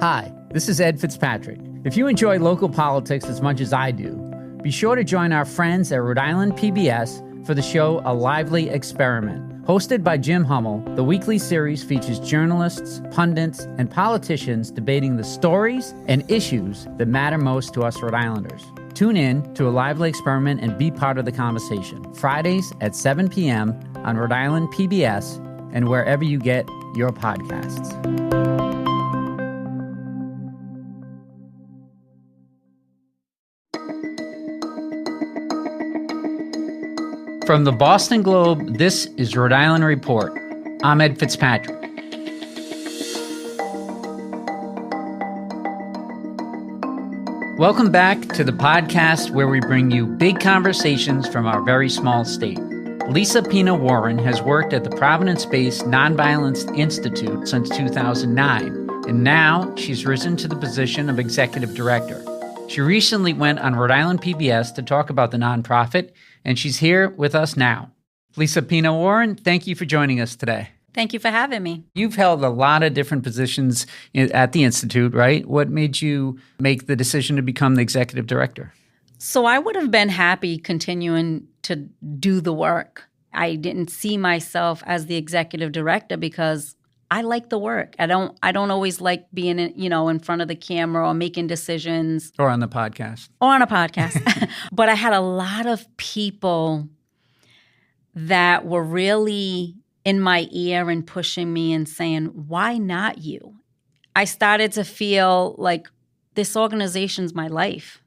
Hi, this is Ed Fitzpatrick. If you enjoy local politics as much as I do, be sure to join our friends at Rhode Island PBS for the show A Lively Experiment. Hosted by Jim Hummel, the weekly series features journalists, pundits, and politicians debating the stories and issues that matter most to us Rhode Islanders. Tune in to A Lively Experiment and be part of the conversation. Fridays at 7 p.m. on Rhode Island PBS and wherever you get your podcasts. From the Boston Globe, this is Rhode Island Report. I'm Ed Fitzpatrick. Welcome back to the podcast where we bring you big conversations from our very small state. Lisa Pina-Warren has worked at the Providence-based Nonviolence Institute since 2009, and now she's risen to the position of executive director. She recently went on Rhode Island PBS to talk about the nonprofit, and she's here with us now. Lisa Pina-Warren, thank you for joining us today. Thank you for having me. You've held a lot of different positions at the Institute, right? What made you make the decision to become the executive director? So I would have been happy continuing to do the work. I didn't see myself as the executive director because I like the work. I don't always like being in front of the camera or making decisions. Or on the podcast. But I had a lot of people that were really in my ear and pushing me and saying, why not you? I started to feel like this organization's my life.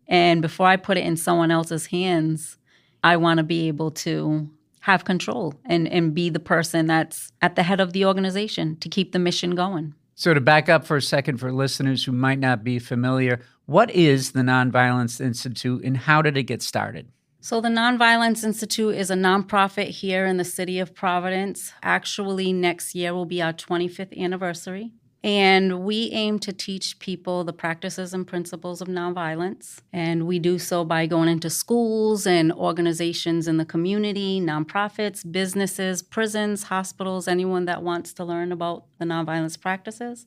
And before I put it in someone else's hands, I want to be able to have control and be the person that's at the head of the organization to keep the mission going. So to back up for a second for listeners who might not be familiar, what is the Nonviolence Institute and how did it get started? So the Nonviolence Institute is a nonprofit here in the city of Providence. Actually, next year will be our 25th anniversary. And we aim to teach people the practices and principles of nonviolence. And we do so by going into schools and organizations in the community, nonprofits, businesses, prisons, hospitals, anyone that wants to learn about the nonviolence practices.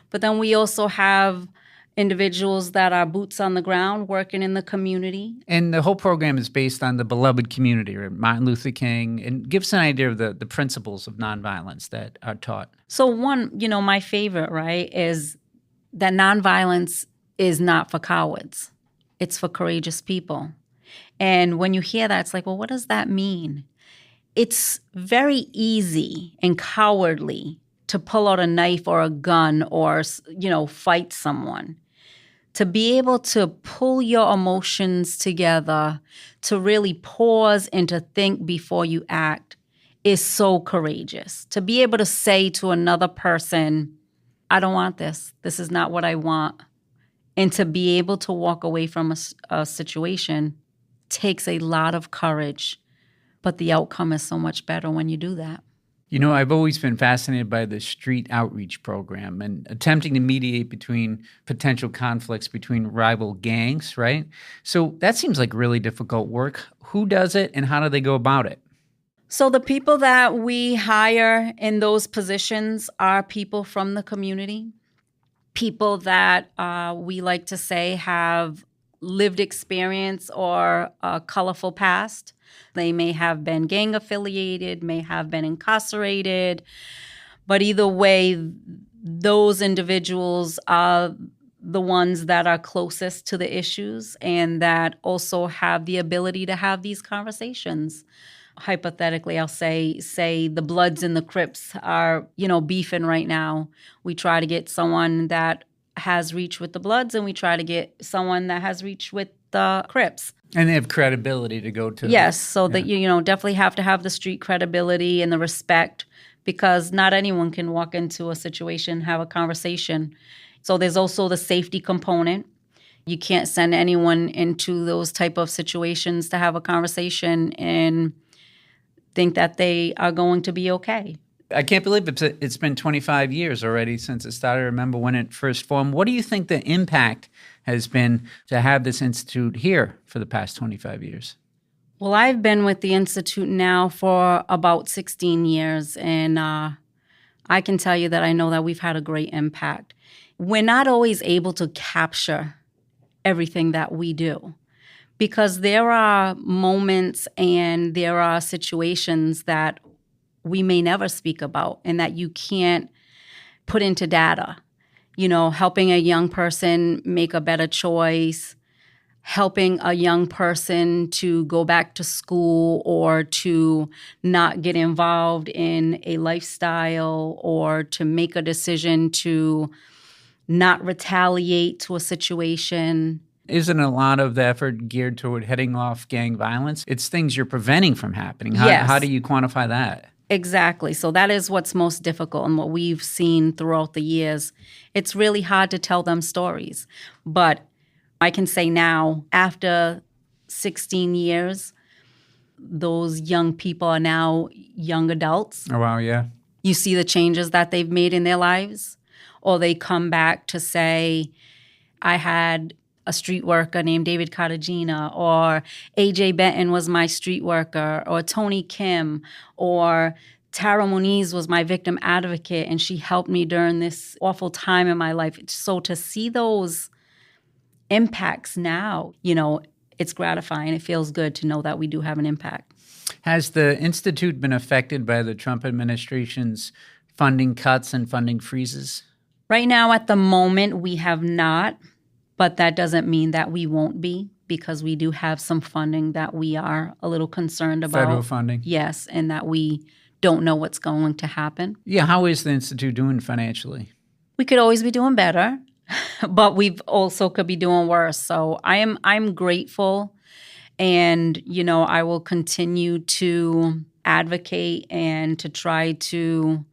But then we also have individuals that are boots on the ground working in the community. And the whole program is based on the beloved community, right? Martin Luther King, and give us an idea of the principles of nonviolence that are taught. So one, my favorite, right, is that nonviolence is not for cowards. It's for courageous people. And when you hear that, it's like, well, what does that mean? It's very easy and cowardly to pull out a knife or a gun or, fight someone. To be able to pull your emotions together, to really pause and to think before you act is so courageous. To be able to say to another person, I don't want this. This is not what I want. And to be able to walk away from a situation takes a lot of courage, but the outcome is so much better when you do that. I've always been fascinated by the street outreach program and attempting to mediate between potential conflicts between rival gangs, right? So that seems like really difficult work. Who does it and how do they go about it? So the people that we hire in those positions are people from the community, people that we like to say have lived experience or a colorful past. They may have been gang affiliated, may have been incarcerated, but either way, those individuals are the ones that are closest to the issues and that also have the ability to have these conversations. Hypothetically, I'll say the Bloods and the Crips are, beefing right now. We try to get someone that has reach with the Bloods and we try to get someone that has reach with the Crips. And they have credibility to go to. Yes, so that you definitely have to have the street credibility and the respect because not anyone can walk into a situation, have a conversation. So there's also the safety component. You can't send anyone into those type of situations to have a conversation and think that they are going to be okay. I can't believe it's been 25 years already since it started. I remember when it first formed. What do you think the impact has been to have this institute here for the past 25 years? Well, I've been with the institute now for about 16 years, and I can tell you that I know that we've had a great impact. We're not always able to capture everything that we do because there are moments and there are situations that we may never speak about and that you can't put into data. You know, helping a young person make a better choice, helping a young person to go back to school or to not get involved in a lifestyle or to make a decision to not retaliate to a situation. Isn't a lot of the effort geared toward heading off gang violence? It's things you're preventing from happening. Yes. How do you quantify that? Exactly. So that is what's most difficult and what we've seen throughout the years. It's really hard to tell them stories. But I can say now, after 16 years, those young people are now young adults. Oh, wow, yeah. You see the changes that they've made in their lives, or they come back to say, I had a street worker named David Cartagena, or AJ Benton was my street worker, or Tony Kim, or Tara Moniz was my victim advocate, and she helped me during this awful time in my life. So to see those impacts now, you know, it's gratifying. It feels good to know that we do have an impact. Has the Institute been affected by the Trump administration's funding cuts and funding freezes? Right now, at the moment, we have not, but that doesn't mean that we won't be, because we do have some funding that we are a little concerned about. Federal funding? Yes, and that we don't know what's going to happen. Yeah, how is the Institute doing financially? We could always be doing better, but we've also could be doing worse. So I'm grateful, and you know, I will continue to advocate and to try to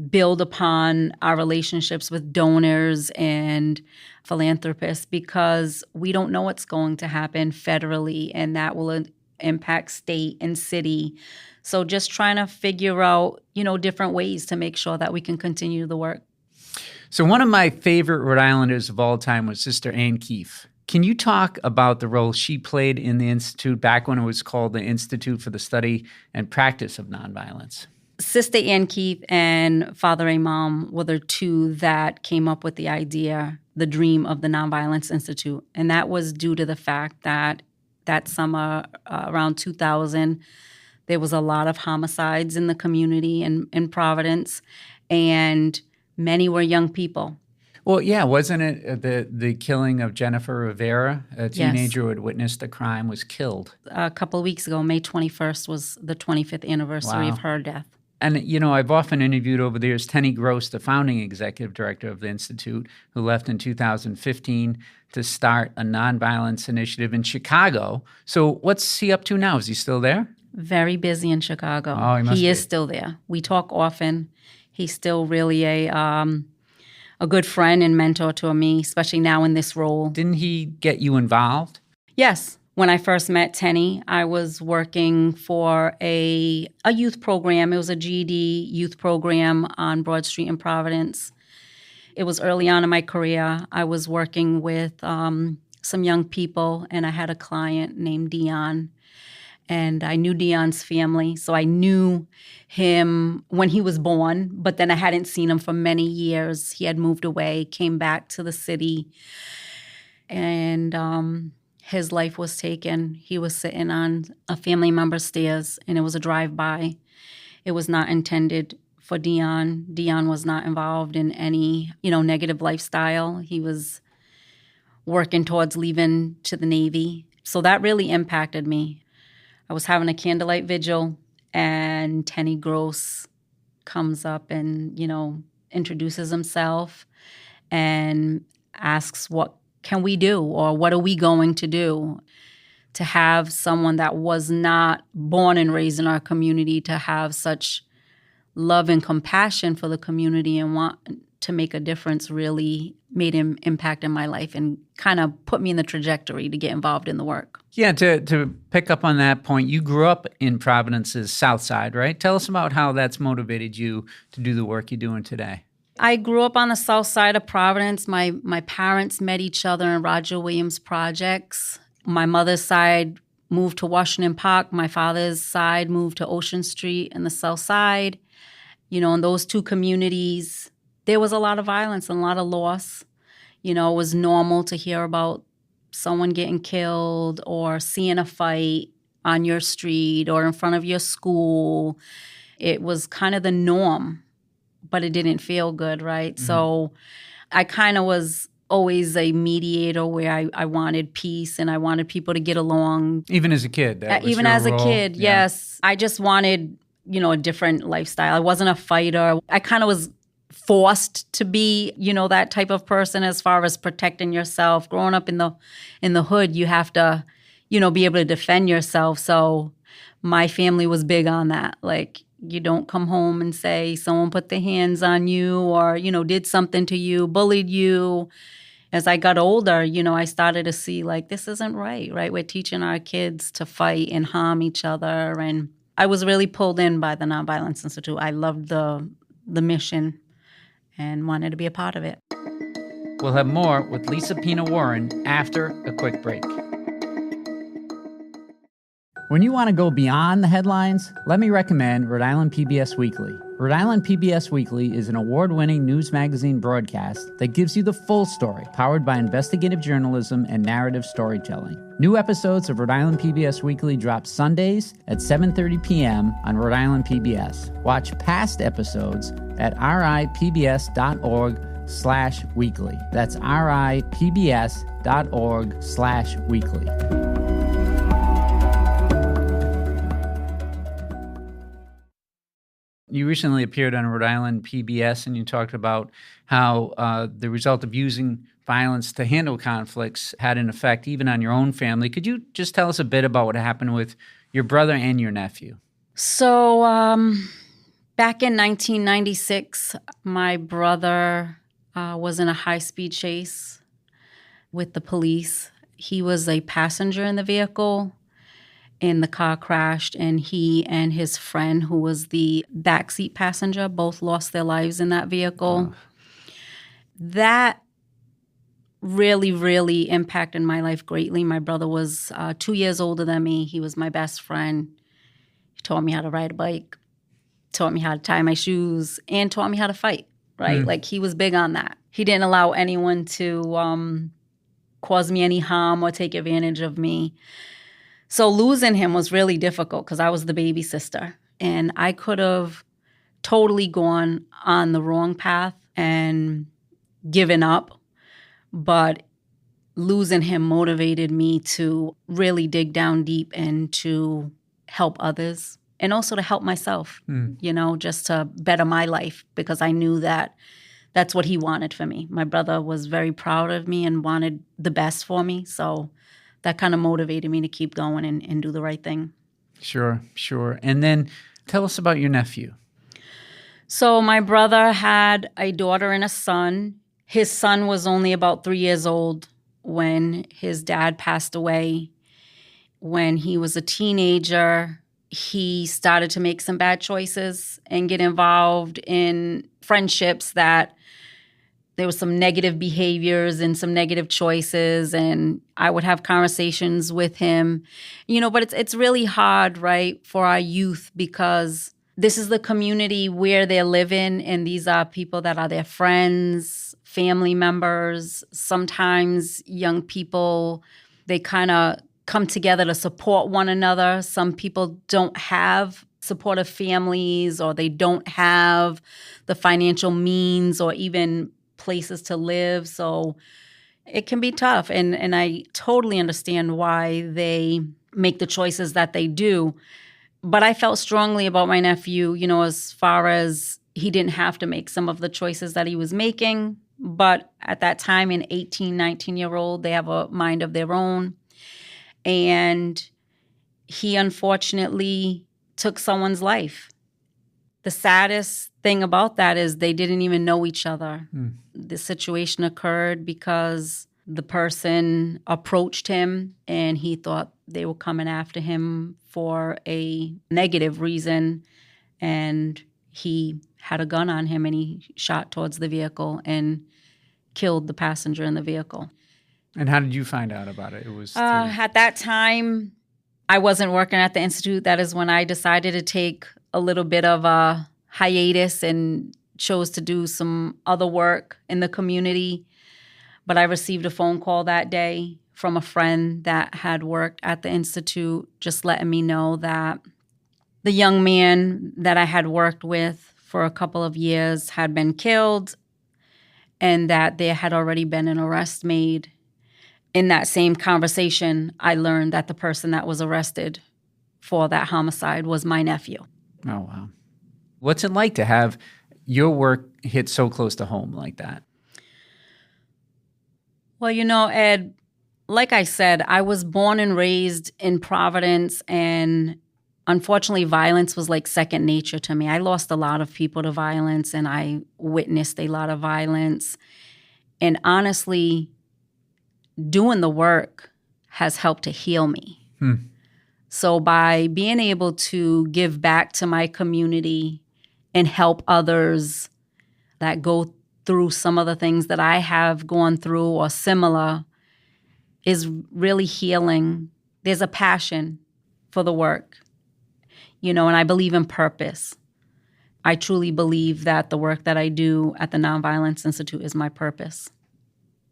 build upon our relationships with donors and philanthropists, because we don't know what's going to happen federally, and that will impact state and city. So just trying to figure out, you know, different ways to make sure that we can continue the work. So one of my favorite Rhode Islanders of all time was Sister Ann Keefe. Can you talk about the role she played in the Institute back when it was called the Institute for the Study and Practice of Nonviolence? Sister Ann Keefe and Father Imam were the two that came up with the idea, the dream of the Nonviolence Institute. And that was due to the fact that that summer, around 2000, there was a lot of homicides in the community in Providence, and many were young people. Well, yeah, wasn't it the killing of Jennifer Rivera? A teenager who had witnessed a crime was killed. A couple of weeks ago, May 21st, was the 25th anniversary of her death. And, you know, I've often interviewed over the years Tenny Gross, the founding executive director of the Institute, who left in 2015 to start a nonviolence initiative in Chicago. So what's he up to now? Is he still there? Very busy in Chicago. Oh, he is still there. We talk often. He's still really a good friend and mentor to me, especially now in this role. Didn't he get you involved? Yes. When I first met Tenny, I was working for a youth program. It was a GED youth program on Broad Street in Providence. It was early on in my career. I was working with some young people, and I had a client named Dion. And I knew Dion's family, so I knew him when he was born, but then I hadn't seen him for many years. He had moved away, came back to the city, and his life was taken. He was sitting on a family member's stairs, and it was a drive-by. It was not intended for Dion. Dion was not involved in any, negative lifestyle. He was working towards leaving to the Navy. So that really impacted me. I was having a candlelight vigil, and Tenny Gross comes up and, introduces himself and asks, what can we do, or what are we going to do to have someone that was not born and raised in our community to have such love and compassion for the community and want to make a difference really made an impact in my life and kind of put me in the trajectory to get involved in the work. Yeah, to pick up on that point, you grew up in Providence's South Side, right? Tell us about how that's motivated you to do the work you're doing today. I grew up on the South Side of Providence. My parents met each other in Roger Williams projects. My mother's side moved to Washington Park. My father's side moved to Ocean Street in the South Side. In those two communities, there was a lot of violence and a lot of loss. It was normal to hear about someone getting killed or seeing a fight on your street or in front of your school. It was kind of the norm, but it didn't feel good, right? Mm-hmm. So I kind of was always a mediator where I wanted peace and I wanted people to get along. Even as a kid? Even as a kid, yes. I just wanted, a different lifestyle. I wasn't a fighter. I kind of was forced to be, that type of person as far as protecting yourself. Growing up in the hood, you have to, be able to defend yourself. So my family was big on that. Like, you don't come home and say someone put their hands on you or, did something to you, bullied you. As I got older, I started to see like, this isn't right? We're teaching our kids to fight and harm each other. And I was really pulled in by the Nonviolence Institute. I loved the mission and wanted to be a part of it. We'll have more with Lisa Pina-Warren after a quick break. When you want to go beyond the headlines, let me recommend Rhode Island PBS Weekly. Rhode Island PBS Weekly is an award-winning news magazine broadcast that gives you the full story, powered by investigative journalism and narrative storytelling. New episodes of Rhode Island PBS Weekly drop Sundays at 7:30 p.m. on Rhode Island PBS. Watch past episodes at ripbs.org/weekly. That's ripbs.org/weekly. You recently appeared on Rhode Island PBS, and you talked about how the result of using violence to handle conflicts had an effect even on your own family. Could you just tell us a bit about what happened with your brother and your nephew? So back in 1996, my brother was in a high-speed chase with the police. He was a passenger in the vehicle. And the car crashed, and he and his friend, who was the backseat passenger, both lost their lives in that vehicle. That really, really impacted my life greatly. My brother was 2 years older than me. He was my best friend. He taught me how to ride a bike, taught me how to tie my shoes, and taught me how to fight, right? Like, he was big on that. He didn't allow anyone to cause me any harm or take advantage of me. So losing him was really difficult because I was the baby sister. And I could have totally gone on the wrong path and given up. But losing him motivated me to really dig down deep and to help others and also to help myself, just to better my life, because I knew that that's what he wanted for me. My brother was very proud of me and wanted the best for me. So that kind of motivated me to keep going and do the right thing. Sure. And then tell us about your nephew. So my brother had a daughter and a son. His son was only about 3 years old when his dad passed away. When he was a teenager, he started to make some bad choices and get involved in friendships that there was some negative behaviors and some negative choices, and I would have conversations with him, but it's really hard, right, for our youth, because this is the community where they live in, and these are people that are their friends, family members. Sometimes young people, they kind of come together to support one another. Some people don't have supportive families, or they don't have the financial means or even places to live. So it can be tough. And I totally understand why they make the choices that they do. But I felt strongly about my nephew, as far as he didn't have to make some of the choices that he was making. But at that time, an 18, 19-year-old, they have a mind of their own. And he unfortunately took someone's life. The saddest thing about that is they didn't even know each other. The situation occurred because the person approached him and he thought they were coming after him for a negative reason. And he had a gun on him and he shot towards the vehicle and killed the passenger in the vehicle. And how did you find out about it? It was at that time, I wasn't working at the Institute. That is when I decided to take a little bit of a hiatus and chose to do some other work in the community. But I received a phone call that day from a friend that had worked at the Institute, just letting me know that the young man that I had worked with for a couple of years had been killed, and that there had already been an arrest made. In that same conversation, I learned that the person that was arrested for that homicide was my nephew. Oh, wow. What's it like to have your work hit so close to home like that? Well, Ed, like I said, I was born and raised in Providence, and unfortunately, violence was like second nature to me. I lost a lot of people to violence, and I witnessed a lot of violence. And honestly, doing the work has helped to heal me. So by being able to give back to my community and help others that go through some of the things that I have gone through or similar is really healing. There's a passion for the work, and I believe in purpose. I truly believe that the work that I do at the Nonviolence Institute is my purpose.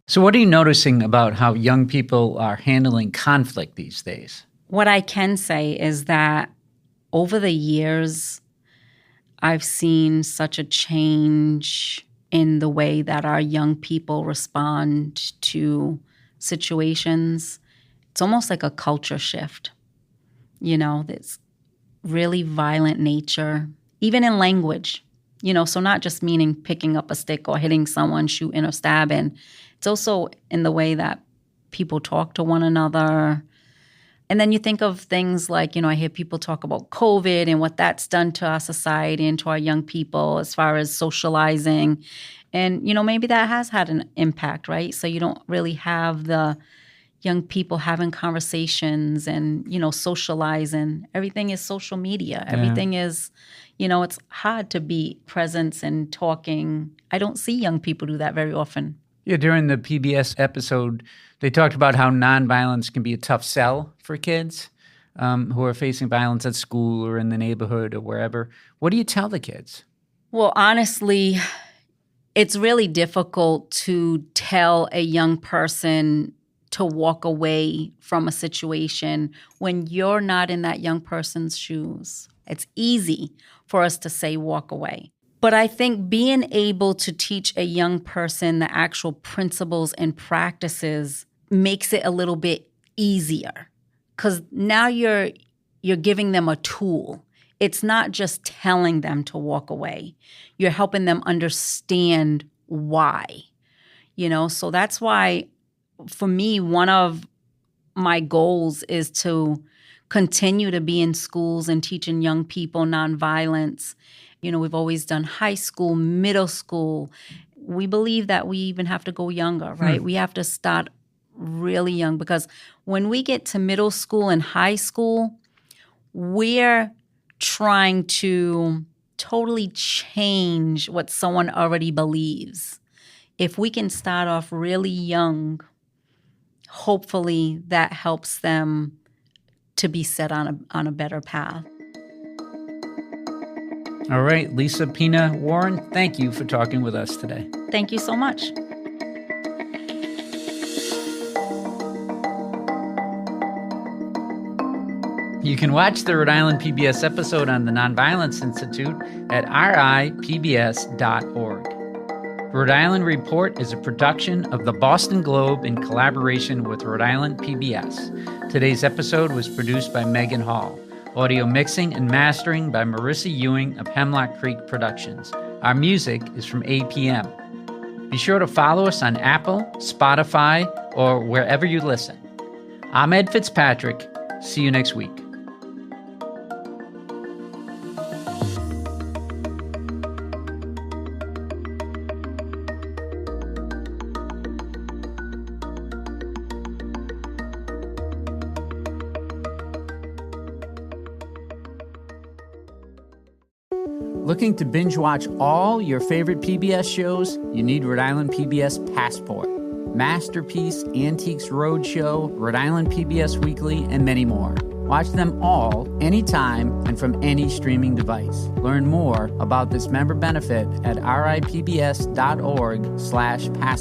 So what are you noticing about how young people are handling conflict these days? What I can say is that over the years, I've seen such a change in the way that our young people respond to situations. It's almost like a culture shift. This really violent nature, even in language, so not just meaning picking up a stick or hitting someone, shooting or stabbing. It's also in the way that people talk to one another. And then you think of things like, I hear people talk about COVID and what that's done to our society and to our young people as far as socializing. And, maybe that has had an impact, right? So you don't really have the young people having conversations and, socializing. Everything is social media. Yeah. Everything is, it's hard to be present and talking. I don't see young people do that very often. Yeah, during the PBS episode, they talked about how nonviolence can be a tough sell for kids who are facing violence at school or in the neighborhood or wherever. What do you tell the kids? Well, honestly, it's really difficult to tell a young person to walk away from a situation when you're not in that young person's shoes. It's easy for us to say walk away. But I think being able to teach a young person the actual principles and practices makes it a little bit easier, because now you're giving them a tool. It's not just telling them to walk away. You're helping them understand why. So that's why, for me, one of my goals is to continue to be in schools and teaching young people nonviolence. We've always done high school, middle school. We believe that we even have to go younger, right? We have to start really young, because when we get to middle school and high school, we're trying to totally change what someone already believes. If we can start off really young, hopefully that helps them to be set on a better path. All right, Lisa Pina-Warren, thank you for talking with us today. Thank you so much. You can watch the Rhode Island PBS episode on the Nonviolence Institute at ripbs.org. Rhode Island Report is a production of the Boston Globe in collaboration with Rhode Island PBS. Today's episode was produced by Megan Hall. Audio mixing and mastering by Marissa Ewing of Hemlock Creek Productions. Our music is from APM. Be sure to follow us on Apple, Spotify, or wherever you listen. I'm Ed Fitzpatrick. See you next week. Looking to binge watch all your favorite PBS shows? You need Rhode Island PBS Passport, Masterpiece, Antiques Roadshow, Rhode Island PBS Weekly, and many more. Watch them all, anytime, and from any streaming device. Learn more about this member benefit at ripbs.org/pass.